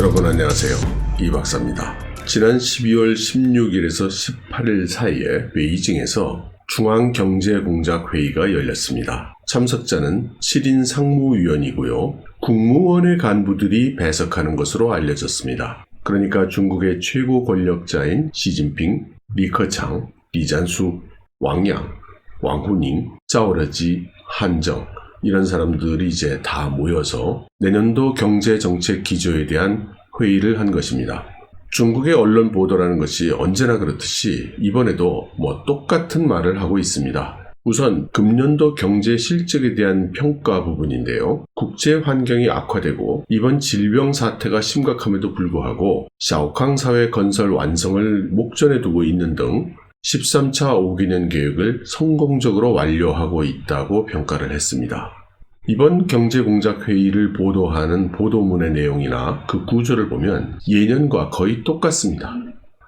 여러분 안녕하세요. 이 박사입니다. 지난 12월 16일에서 18일 사이에 베이징에서 중앙경제공작회의가 열렸습니다. 참석자는 7인 상무위원이고요. 국무원의 간부들이 배석하는 것으로 알려졌습니다. 그러니까 중국의 최고 권력자인 시진핑, 리커창, 리잔수, 왕양, 왕후닝, 짜오러지, 한정 이런 사람들이 이제 다 모여서 내년도 경제정책 기조에 대한 회의를 한 것입니다. 중국의 언론 보도라는 것이 언제나 그렇듯이 이번에도 똑같은 말을 하고 있습니다. 우선 금년도 경제 실적에 대한 평가 부분인데요. 국제 환경이 악화되고 이번 질병 사태가 심각함에도 불구하고 샤오캉 사회 건설 완성을 목전에 두고 있는 등 13차 5개년 계획을 성공적으로 완료하고 있다고 평가를 했습니다. 이번 경제공작회의를 보도하는 보도문의 내용이나 그 구조를 보면 예년과 거의 똑같습니다.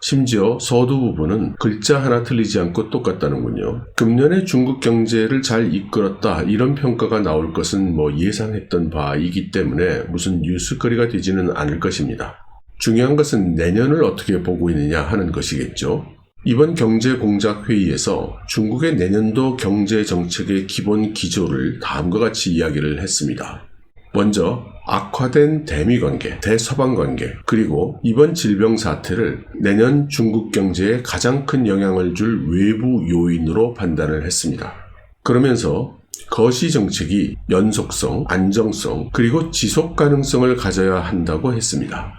심지어 서두 부분은 글자 하나 틀리지 않고 똑같다는군요. 금년에 중국 경제를 잘 이끌었다 이런 평가가 나올 것은 예상했던 바이기 때문에 무슨 뉴스거리가 되지는 않을 것입니다. 중요한 것은 내년을 어떻게 보고 있느냐 하는 것이겠죠. 이번 경제공작회의에서 중국의 내년도 경제정책의 기본 기조를 다음과 같이 이야기를 했습니다. 먼저 악화된 대미관계, 대서방관계, 그리고 이번 질병 사태를 내년 중국 경제에 가장 큰 영향을 줄 외부 요인으로 판단을 했습니다. 그러면서 거시정책이 연속성, 안정성, 그리고 지속 가능성을 가져야 한다고 했습니다.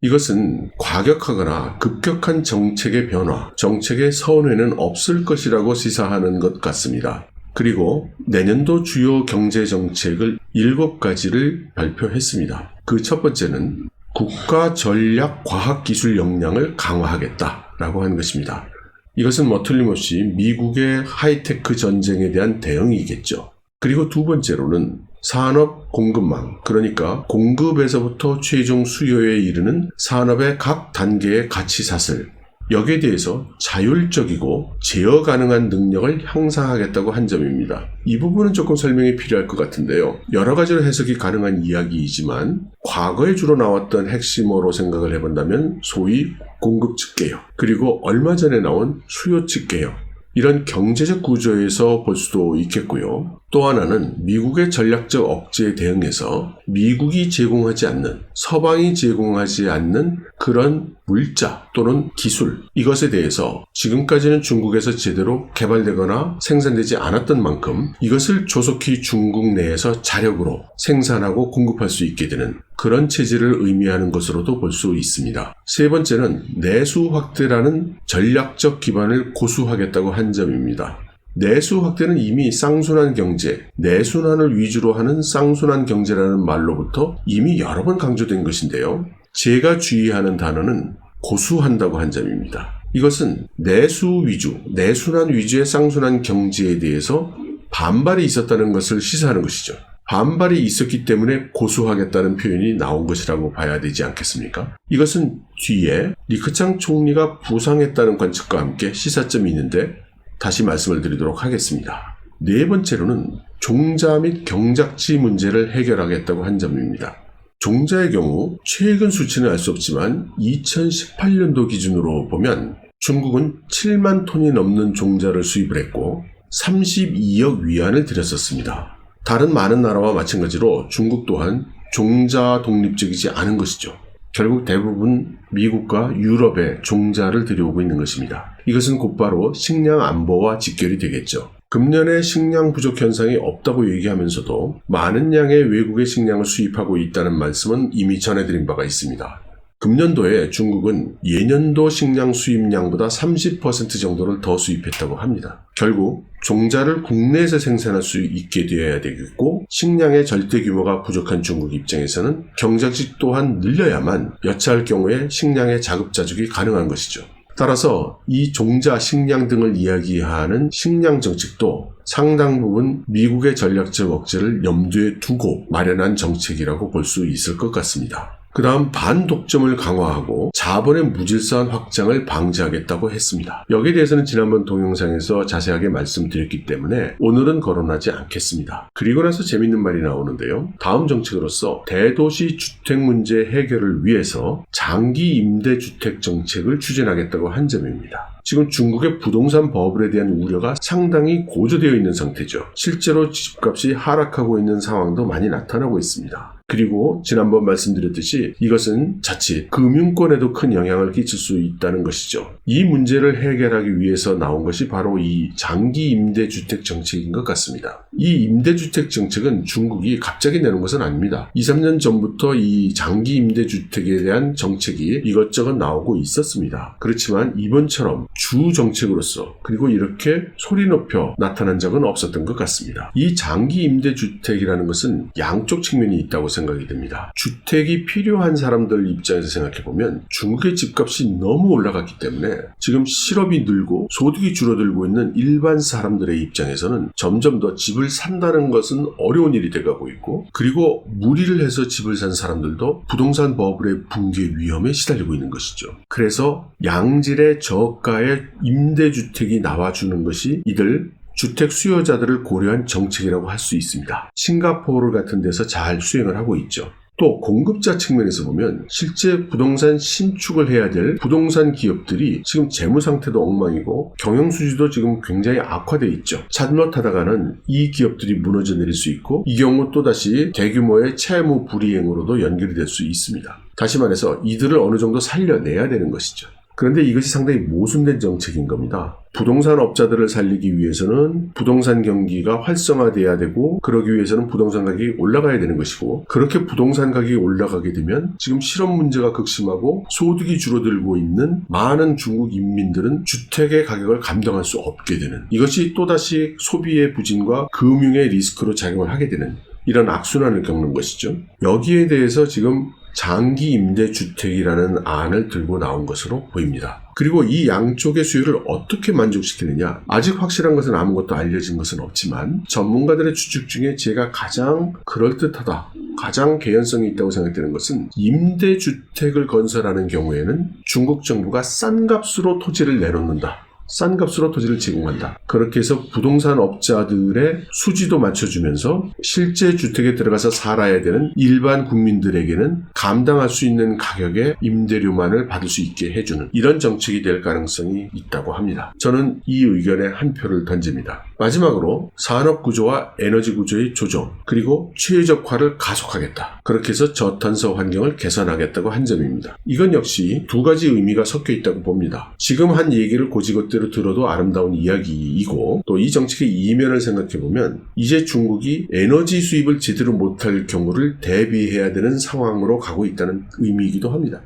이것은 과격하거나 급격한 정책의 변화, 정책의 선회는 없을 것이라고 시사하는 것 같습니다. 그리고 내년도 주요 경제정책을 7가지를 발표했습니다. 그 첫 번째는 국가 전략 과학기술 역량을 강화하겠다라고 하는 것입니다. 이것은 틀림없이 미국의 하이테크 전쟁에 대한 대응이겠죠. 그리고 두 번째로는 산업 공급망, 그러니까 공급에서부터 최종 수요에 이르는 산업의 각 단계의 가치사슬, 여기에 대해서 자율적이고 제어 가능한 능력을 향상하겠다고 한 점입니다. 이 부분은 조금 설명이 필요할 것 같은데요. 여러 가지로 해석이 가능한 이야기이지만 과거에 주로 나왔던 핵심어로 생각을 해본다면 소위 공급 측계요, 그리고 얼마 전에 나온 수요 측계요, 이런 경제적 구조에서 볼 수도 있겠고요. 또 하나는 미국의 전략적 억제에 대응해서 미국이 제공하지 않는, 서방이 제공하지 않는 그런 물자 또는 기술, 이것에 대해서 지금까지는 중국에서 제대로 개발되거나 생산되지 않았던 만큼 이것을 조속히 중국 내에서 자력으로 생산하고 공급할 수 있게 되는 그런 체제를 의미하는 것으로도 볼 수 있습니다. 세 번째는 내수 확대라는 전략적 기반을 고수하겠다고 한 점입니다. 내수 확대는 이미 쌍순환 경제, 내순환을 위주로 하는 쌍순환 경제라는 말로부터 이미 여러 번 강조된 것인데요. 제가 주의하는 단어는 고수한다고 한 점입니다. 이것은 내수 위주, 내순환 위주의 쌍순환 경제에 대해서 반발이 있었다는 것을 시사하는 것이죠. 반발이 있었기 때문에 고수하겠다는 표현이 나온 것이라고 봐야 되지 않겠습니까? 이것은 뒤에 리커창 총리가 부상했다는 관측과 함께 시사점이 있는데 다시 말씀을 드리도록 하겠습니다. 네 번째로는 종자 및 경작지 문제를 해결하겠다고 한 점입니다. 종자의 경우 최근 수치는 알 수 없지만 2018년도 기준으로 보면 중국은 7만 톤이 넘는 종자를 수입을 했고 32억 위안을 들였었습니다. 다른 많은 나라와 마찬가지로 중국 또한 종자 독립적이지 않은 것이죠. 결국 대부분 미국과 유럽에 종자를 들여오고 있는 것입니다. 이것은 곧바로 식량 안보와 직결이 되겠죠. 금년에 식량 부족 현상이 없다고 얘기하면서도 많은 양의 외국의 식량을 수입하고 있다는 말씀은 이미 전해드린 바가 있습니다. 금년도에 중국은 예년도 식량 수입량보다 30% 정도를 더 수입했다고 합니다. 결국 종자를 국내에서 생산할 수 있게 되어야 되겠고 식량의 절대 규모가 부족한 중국 입장에서는 경작지 또한 늘려야만 여차할 경우에 식량의 자급자족이 가능한 것이죠. 따라서 이 종자, 식량 등을 이야기하는 식량 정책도 상당 부분 미국의 전략적 억제를 염두에 두고 마련한 정책이라고 볼 수 있을 것 같습니다. 그 다음 반독점을 강화하고 자본의 무질서한 확장을 방지하겠다고 했습니다. 여기에 대해서는 지난번 동영상에서 자세하게 말씀드렸기 때문에 오늘은 거론하지 않겠습니다. 그리고 나서 재밌는 말이 나오는데요. 다음 정책으로서 대도시 주택 문제 해결을 위해서 장기 임대주택 정책을 추진하겠다고 한 점입니다. 지금 중국의 부동산 버블에 대한 우려가 상당히 고조되어 있는 상태죠. 실제로 집값이 하락하고 있는 상황도 많이 나타나고 있습니다. 그리고 지난번 말씀드렸듯이 이것은 자칫 금융권에도 큰 영향을 끼칠 수 있다는 것이죠. 이 문제를 해결하기 위해서 나온 것이 바로 이 장기 임대주택 정책인 것 같습니다. 이 임대주택 정책은 중국이 갑자기 내놓은 것은 아닙니다. 2, 3년 전부터 이 장기 임대주택에 대한 정책이 이것저것 나오고 있었습니다. 그렇지만 이번처럼 주 정책으로서 그리고 이렇게 소리 높여 나타난 적은 없었던 것 같습니다. 이 장기 임대주택이라는 것은 양쪽 측면이 있다고 생각이 됩니다. 주택이 필요한 사람들 입장에서 생각해보면 중국의 집값이 너무 올라갔기 때문에 지금 실업이 늘고 소득이 줄어들고 있는 일반 사람들의 입장에서는 점점 더 집을 산다는 것은 어려운 일이 돼가고 있고, 그리고 무리를 해서 집을 산 사람들도 부동산 버블의 붕괴 위험에 시달리고 있는 것이죠. 그래서 양질의 저가의 임대주택이 나와주는 것이 이들 주택 수요자들을 고려한 정책이라고 할 수 있습니다. 싱가포르 같은 데서 잘 수행을 하고 있죠. 또 공급자 측면에서 보면 실제 부동산 신축을 해야 될 부동산 기업들이 지금 재무 상태도 엉망이고 경영 수지도 지금 굉장히 악화되어 있죠. 잘못하다가는 이 기업들이 무너져 내릴 수 있고, 이 경우 또다시 대규모의 채무 불이행으로도 연결이 될 수 있습니다. 다시 말해서 이들을 어느 정도 살려내야 되는 것이죠. 그런데 이것이 상당히 모순된 정책인 겁니다. 부동산 업자들을 살리기 위해서는 부동산 경기가 활성화돼야 되고, 그러기 위해서는 부동산 가격이 올라가야 되는 것이고, 그렇게 부동산 가격이 올라가게 되면 지금 실업 문제가 극심하고 소득이 줄어들고 있는 많은 중국 인민들은 주택의 가격을 감당할 수 없게 되는, 이것이 또다시 소비의 부진과 금융의 리스크로 작용을 하게 되는 이런 악순환을 겪는 것이죠. 여기에 대해서 지금 장기 임대주택이라는 안을 들고 나온 것으로 보입니다. 그리고 이 양쪽의 수요를 어떻게 만족시키느냐, 아직 확실한 것은 아무것도 알려진 것은 없지만 전문가들의 추측 중에 제가 가장 그럴듯하다, 가장 개연성이 있다고 생각되는 것은, 임대주택을 건설하는 경우에는 중국 정부가 싼 값으로 토지를 내놓는다, 싼 값으로 토지를 제공한다. 그렇게 해서 부동산 업자들의 수지도 맞춰주면서 실제 주택에 들어가서 살아야 되는 일반 국민들에게는 감당할 수 있는 가격의 임대료만을 받을 수 있게 해주는 이런 정책이 될 가능성이 있다고 합니다. 저는 이 의견에 한 표를 던집니다. 마지막으로 산업구조와 에너지구조의 조정, 그리고 최적화를 가속하겠다. 그렇게 해서 저탄소 환경을 개선하겠다고 한 점입니다. 이건 역시 두 가지 의미가 섞여 있다고 봅니다. 지금 한 얘기를 고지것대로 들어도 아름다운 이야기이고, 또 이 정책의 이면을 생각해보면 이제 중국이 에너지 수입을 제대로 못할 경우를 대비해야 되는 상황으로 가고 있다는 의미이기도 합니다.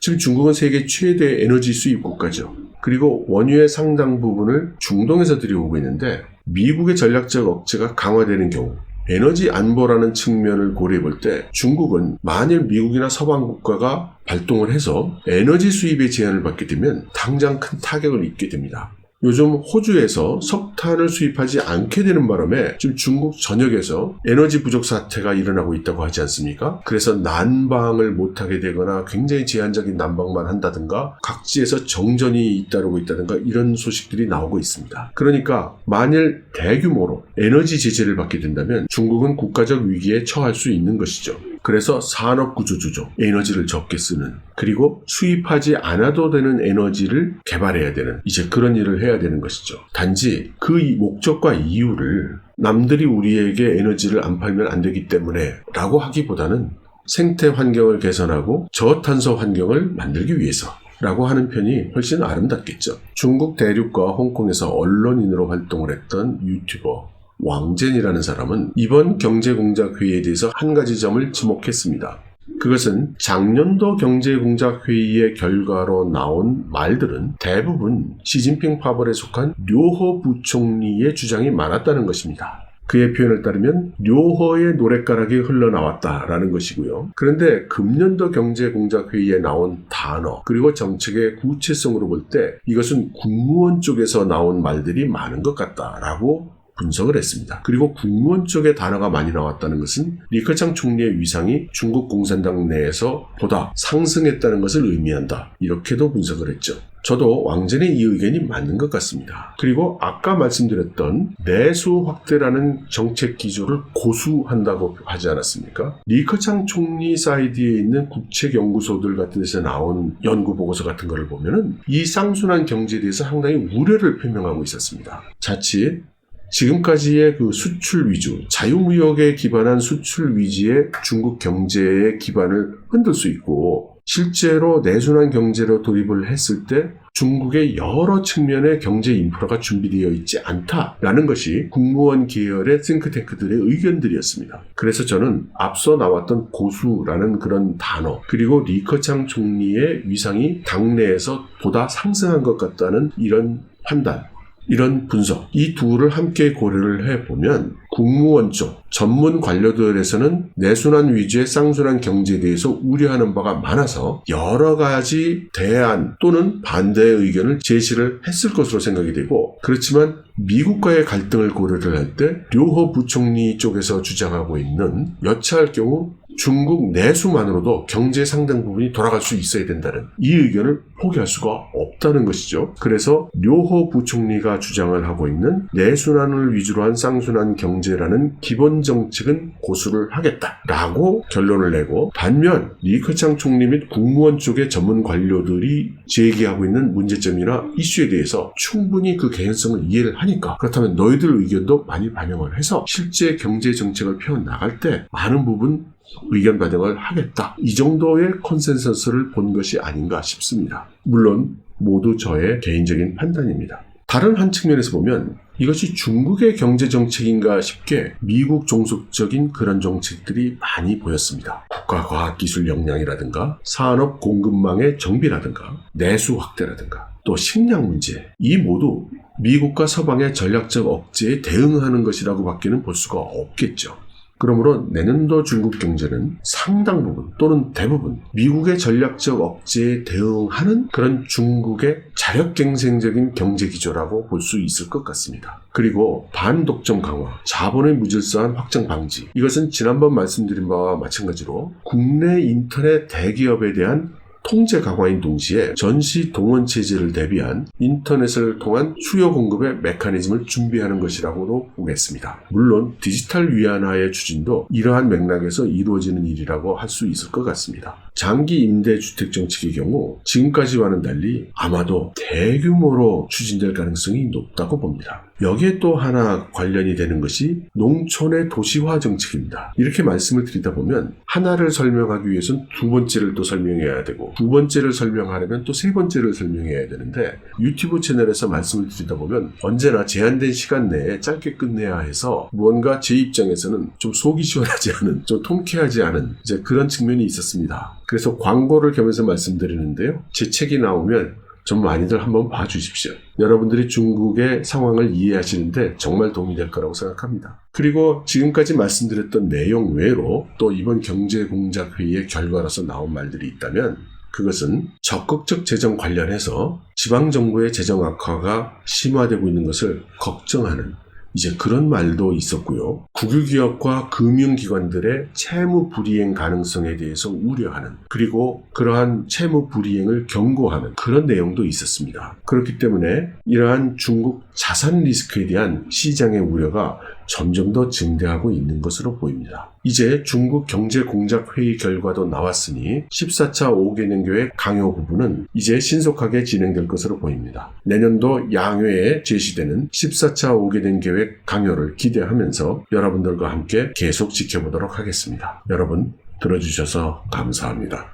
지금 중국은 세계 최대 에너지 수입 국가죠. 그리고 원유의 상당 부분을 중동에서 들여오고 있는데, 미국의 전략적 억제가 강화되는 경우 에너지 안보라는 측면을 고려해 볼 때 중국은 만일 미국이나 서방 국가가 발동을 해서 에너지 수입에 제한을 받게 되면 당장 큰 타격을 입게 됩니다. 요즘 호주에서 석탄을 수입하지 않게 되는 바람에 지금 중국 전역에서 에너지 부족 사태가 일어나고 있다고 하지 않습니까? 그래서 난방을 못하게 되거나 굉장히 제한적인 난방만 한다든가 각지에서 정전이 잇따르고 있다든가 이런 소식들이 나오고 있습니다. 그러니까 만일 대규모로 에너지 제재를 받게 된다면 중국은 국가적 위기에 처할 수 있는 것이죠. 그래서 산업구조 조정, 에너지를 적게 쓰는, 그리고 수입하지 않아도 되는 에너지를 개발해야 되는, 이제 그런 일을 해야 되는 것이죠. 단지 그 목적과 이유를 남들이 우리에게 에너지를 안 팔면 안 되기 때문에 라고 하기보다는 생태 환경을 개선하고 저탄소 환경을 만들기 위해서 라고 하는 편이 훨씬 아름답겠죠. 중국 대륙과 홍콩에서 언론인으로 활동을 했던 유튜버 왕젠이라는 사람은 이번 경제공작회의에 대해서 한 가지 점을 지목했습니다. 그것은 작년도 경제공작회의의 결과로 나온 말들은 대부분 시진핑 파벌에 속한 류허 부총리의 주장이 많았다는 것입니다. 그의 표현을 따르면 류허의 노랫가락이 흘러나왔다라는 것이고요. 그런데 금년도 경제공작회의에 나온 단어 그리고 정책의 구체성으로 볼 때 이것은 국무원 쪽에서 나온 말들이 많은 것 같다라고 분석을 했습니다. 그리고 국무원 쪽의 단어가 많이 나왔다는 것은 리커창 총리의 위상이 중국 공산당 내에서 보다 상승했다는 것을 의미한다. 이렇게도 분석을 했죠. 저도 왕전의 이 의견이 맞는 것 같습니다. 그리고 아까 말씀드렸던 내수 확대라는 정책 기조를 고수한다고 하지 않았습니까? 리커창 총리 사이드에 있는 국책연구소들 같은 데서 나온 연구 보고서 같은 거를 보면은 이 쌍순환 경제에 대해서 상당히 우려를 표명하고 있었습니다. 자칫 지금까지의 그 수출 위주, 자유무역에 기반한 수출 위주의 중국 경제의 기반을 흔들 수 있고 실제로 내순환 경제로 돌입을 했을 때 중국의 여러 측면의 경제 인프라가 준비되어 있지 않다라는 것이 국무원 계열의 싱크탱크들의 의견들이었습니다. 그래서 저는 앞서 나왔던 고수라는 그런 단어 그리고 리커창 총리의 위상이 당내에서 보다 상승한 것 같다는 이런 판단 이런 분석, 이 둘을 함께 고려를 해보면 국무원 쪽 전문 관료들에서는 내순환 위주의 쌍순환 경제에 대해서 우려하는 바가 많아서 여러 가지 대안 또는 반대의 의견을 제시를 했을 것으로 생각이 되고 그렇지만 미국과의 갈등을 고려를 할 때 류호 부총리 쪽에서 주장하고 있는 여차할 경우 중국 내수만으로도 경제 상당 부분이 돌아갈 수 있어야 된다는 이 의견을 포기할 수가 없다는 것이죠. 그래서 류호 부총리가 주장을 하고 있는 내순환을 위주로 한 쌍순환 경제라는 기본 정책은 고수를 하겠다라고 결론을 내고 반면 리커창 총리 및 국무원 쪽의 전문 관료들이 제기하고 있는 문제점이나 이슈에 대해서 충분히 그 개연성을 이해를 하니까 그렇다면 너희들 의견도 많이 반영을 해서 실제 경제 정책을 펴나갈 때 많은 부분 의견 반영을 하겠다. 이 정도의 컨센서스를 본 것이 아닌가 싶습니다. 물론 모두 저의 개인적인 판단입니다. 다른 한 측면에서 보면 이것이 중국의 경제정책인가 싶게 미국 종속적인 그런 정책들이 많이 보였습니다. 국가과학기술 역량이라든가 산업 공급망의 정비라든가 내수 확대라든가 또 식량 문제 이 모두 미국과 서방의 전략적 억제에 대응하는 것이라고 밖에는 볼 수가 없겠죠. 그러므로 내년도 중국 경제는 상당 부분 또는 대부분 미국의 전략적 억제에 대응하는 그런 중국의 자력갱생적인 경제 기조라고 볼 수 있을 것 같습니다. 그리고 반독점 강화, 자본의 무질서한 확장 방지 이것은 지난번 말씀드린 바와 마찬가지로 국내 인터넷 대기업에 대한 통제 강화인 동시에 전시 동원 체제를 대비한 인터넷을 통한 수요 공급의 메커니즘을 준비하는 것이라고도 보겠습니다. 물론 디지털 위안화의 추진도 이러한 맥락에서 이루어지는 일이라고 할 수 있을 것 같습니다. 장기 임대 주택 정책의 경우 지금까지와는 달리 아마도 대규모로 추진될 가능성이 높다고 봅니다. 여기에 또 하나 관련이 되는 것이 농촌의 도시화 정책입니다. 이렇게 말씀을 드리다 보면 하나를 설명하기 위해서는 두 번째를 또 설명해야 되고 두 번째를 설명하려면 또 세 번째를 설명해야 되는데 유튜브 채널에서 말씀을 드리다 보면 언제나 제한된 시간 내에 짧게 끝내야 해서 무언가 제 입장에서는 좀 속이 시원하지 않은 좀 통쾌하지 않은 이제 그런 측면이 있었습니다. 그래서 광고를 겸해서 말씀드리는데요. 제 책이 나오면 좀 많이들 한번 봐주십시오. 여러분들이 중국의 상황을 이해하시는데 정말 도움이 될 거라고 생각합니다. 그리고 지금까지 말씀드렸던 내용 외로 또 이번 경제공작회의의 결과로서 나온 말들이 있다면 그것은 적극적 재정 관련해서 지방정부의 재정 악화가 심화되고 있는 것을 걱정하는 이제 그런 말도 있었고요. 국유기업과 금융기관들의 채무 불이행 가능성에 대해서 우려하는 그리고 그러한 채무 불이행을 경고하는 그런 내용도 있었습니다. 그렇기 때문에 이러한 중국 자산 리스크에 대한 시장의 우려가 점점 더 증대하고 있는 것으로 보입니다. 이제 중국 경제공작회의 결과도 나왔으니 14차 5개년계획 강요 부분은 이제 신속하게 진행될 것으로 보입니다. 내년도 양회에 제시되는 14차 5개년계획 강요를 기대하면서 여러분들과 함께 계속 지켜보도록 하겠습니다. 여러분 들어주셔서 감사합니다.